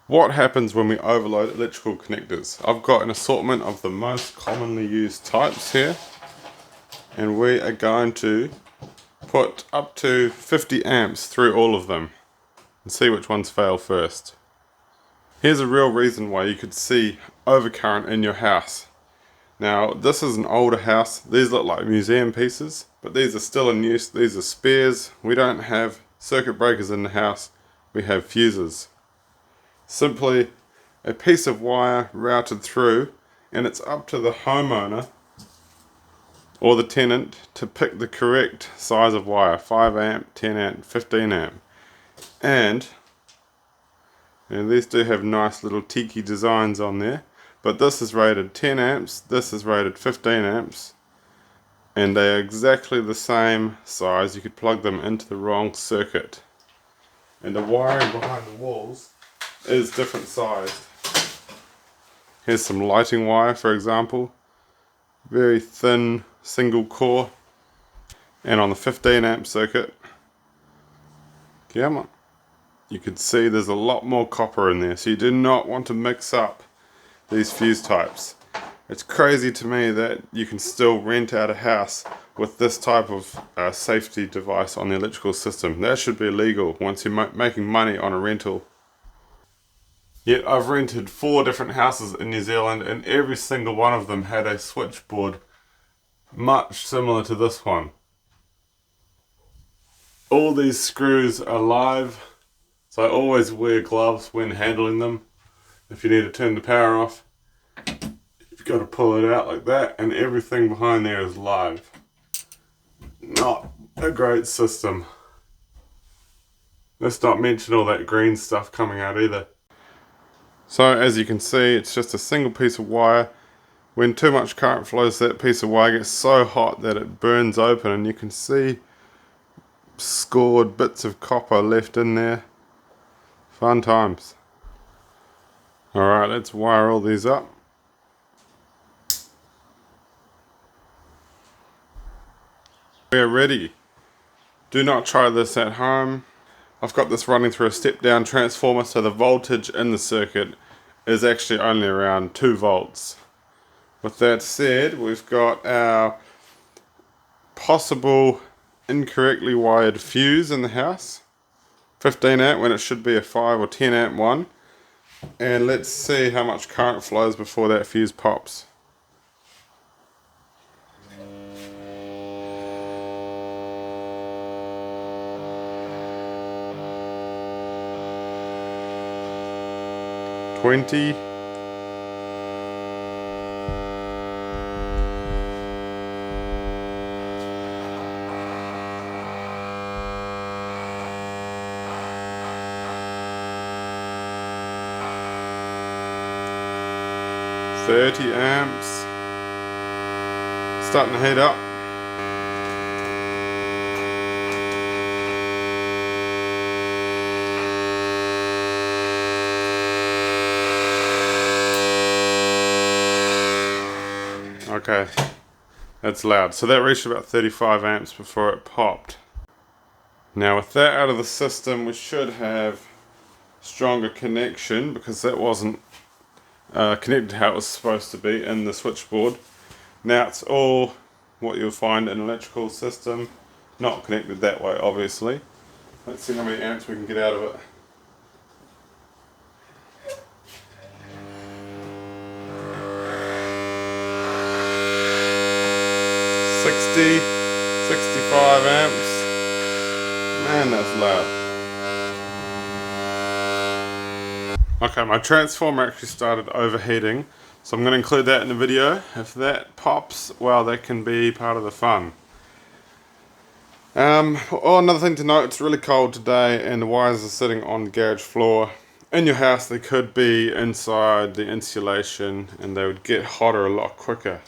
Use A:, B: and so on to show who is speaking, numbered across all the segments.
A: What happens when we overload electrical connectors? I've got an assortment of the most commonly used types here, and we are going to put up to 50 amps through all of them and see which ones fail first. Here's a real reason why you could see overcurrent in your house. Now, this is an older house. These look like museum pieces, but these are still in use. These are spares. We don't have circuit breakers in the house. We have fuses. Simply a piece of wire routed through, and it's up to the homeowner or the tenant to pick the correct size of wire: 5 amp, 10 amp, 15 amp. And these do have nice little tiki designs on there, but this is rated 10 amps, this is rated 15 amps, and they are exactly the same size. You could plug them into the wrong circuit, and the wiring behind the walls is different sized. Here's some lighting wire, for example, very thin single core, and on the 15 amp circuit, come on, you can see there's a lot more copper in there, so you do not want to mix up these fuse types. It's crazy to me that you can still rent out a house with this type of safety device on the electrical system. That should be illegal once you're making money on a rental. Yet I've rented 4 different houses in New Zealand, and every single one of them had a switchboard much similar to this one. All these screws are live, so I always wear gloves when handling them. If you need to turn the power off, you've got to pull it out like that, and everything behind there is live. Not a great system. Let's not mention all that green stuff coming out either. So as you can see, it's just a single piece of wire. When too much current flows, that piece of wire gets so hot that it burns open, and you can see scored bits of copper left in there. Fun times. Alright, let's wire all these up. We are ready. Do not try this at home. I've got this running through a step down transformer, so the voltage in the circuit is actually only around 2 volts. With that said, we've got our possible incorrectly wired fuse in the house. 15 amp when it should be a 5 or 10 amp one. And let's see how much current flows before that fuse pops. $20. $30 amps. Starting to heat up. Okay, that's loud. So that reached about 35 amps before it popped. Now with that out of the system, we should have stronger connection, because that wasn't connected how it was supposed to be in the switchboard. Now it's all what you'll find in an electrical system, not connected that way obviously. Let's see how many amps we can get out of it. $60, $65 amps. Man, that's loud. Okay, my transformer actually started overheating, so I'm going to include that in the video. If that pops, well, that can be part of the fun. Another thing to note, it's really cold today and the wires are sitting on the garage floor. In your house, they could be inside the insulation and they would get hotter a lot quicker.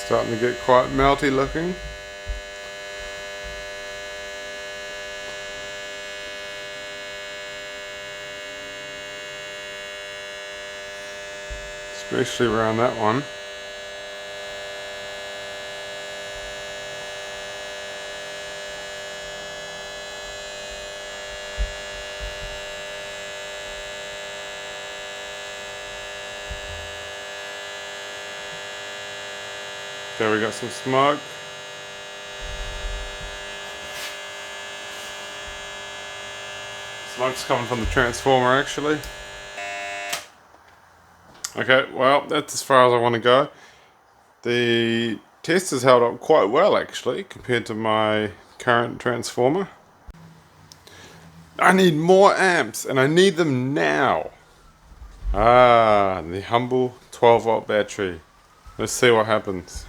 A: Starting to get quite melty looking. especially around that one. Okay, we got some smoke. Smoke's coming from the transformer actually. Okay, well, that's as far as I want to go. The test has held up quite well actually compared to my current transformer. I need more amps and I need them now. Ah, the humble 12-volt battery. Let's see what happens.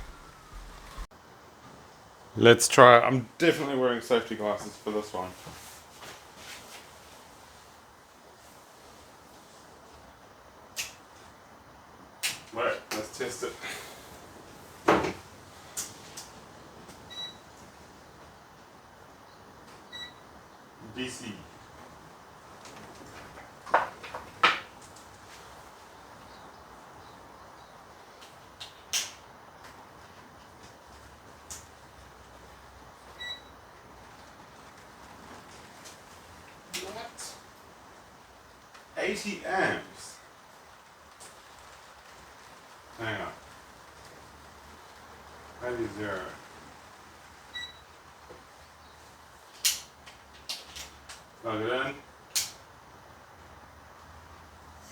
A: Let's try it. I'm definitely wearing safety glasses for this one. Wait, let's test it. DC. What? 80 amps? Hang on. Maybe 0. Plug it in.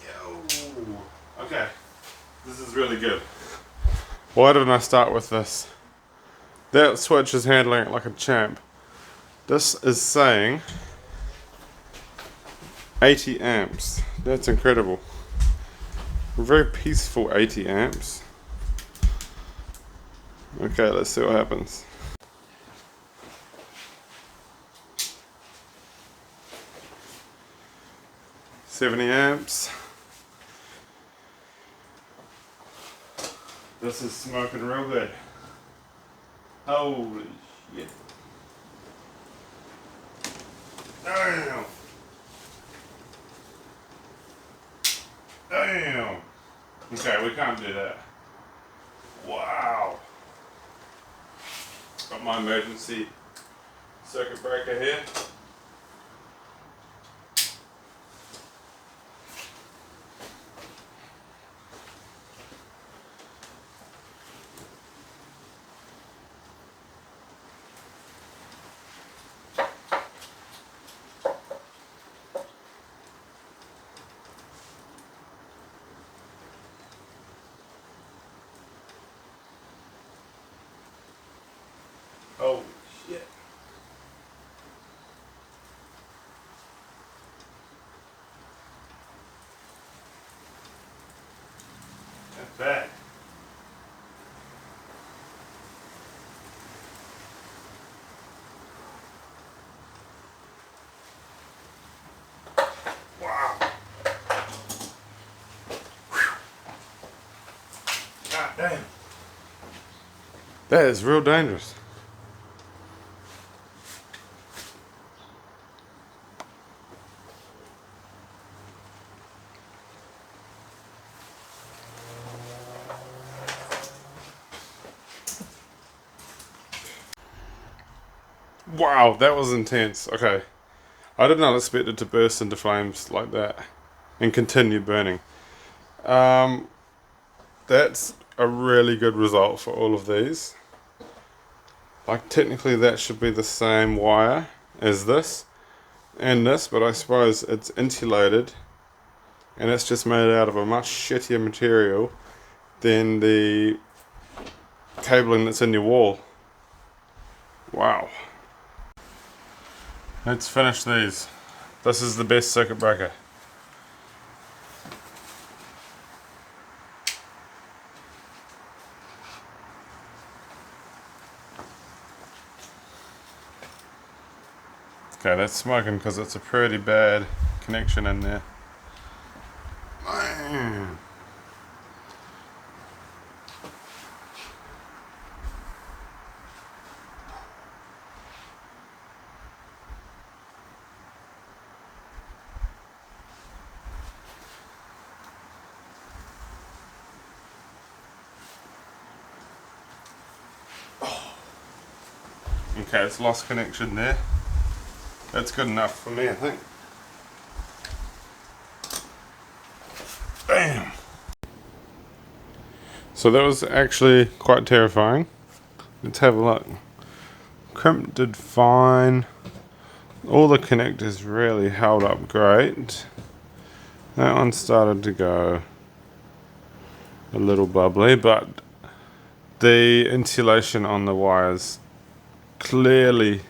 A: Yo! Okay. This is really good. Why didn't I start with this? That switch is handling it like a champ. This is saying 80 amps. That's incredible. Very peaceful 80 amps. Okay, let's see what happens. $70 amps. This is smoking real good. Holy shit. Damn. Damn. Okay, we can't do that. Wow. Got my emergency circuit breaker here. Oh shit. That's bad. Wow. God damn. That is real dangerous. Wow, that was intense. Okay. I did not expect it to burst into flames like that and continue burning. That's a really good result for all of these. Like technically that should be the same wire as this and this, but I suppose it's insulated and it's just made out of a much shittier material than the cabling that's in your wall. Wow. Let's finish these. This is the best circuit breaker. Okay, that's smoking because it's a pretty bad connection in there. Man. Okay, it's lost connection there. That's good enough for me, I think. Bam! So that was actually quite terrifying. Let's have a look. Crimp did fine. All the connectors really held up great. That one started to go a little bubbly, but the insulation on the wires clearly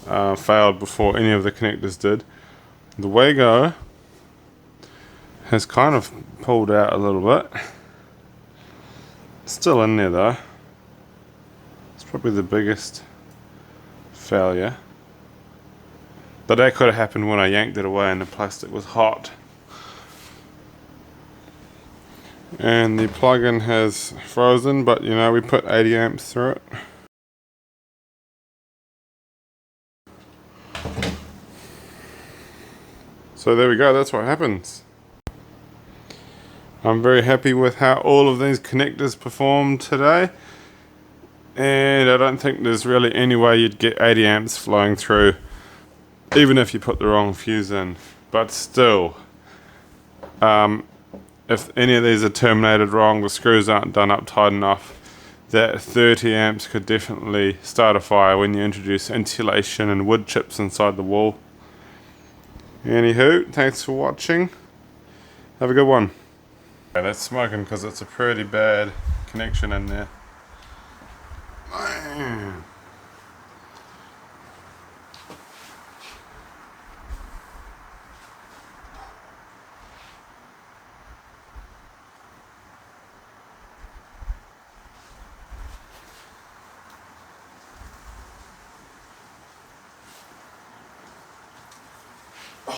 A: failed before any of the connectors did. The wago has kind of pulled out a little bit. Still in there though. It's probably the biggest failure. But that could have happened when I yanked it away and the plastic was hot. And the plug-in has frozen, but you know, we put 80 amps through it. So there we go, that's what happens. I'm very happy with how all of these connectors performed today. And I don't think there's really any way you'd get 80 amps flowing through, even if you put the wrong fuse in. But still, if any of these are terminated wrong, the screws aren't done up tight enough, that 30 amps could definitely start a fire when you introduce insulation and wood chips inside the wall. Anywho, thanks for watching. Have a good one. Okay, that's smoking because it's a pretty bad connection in there. Man.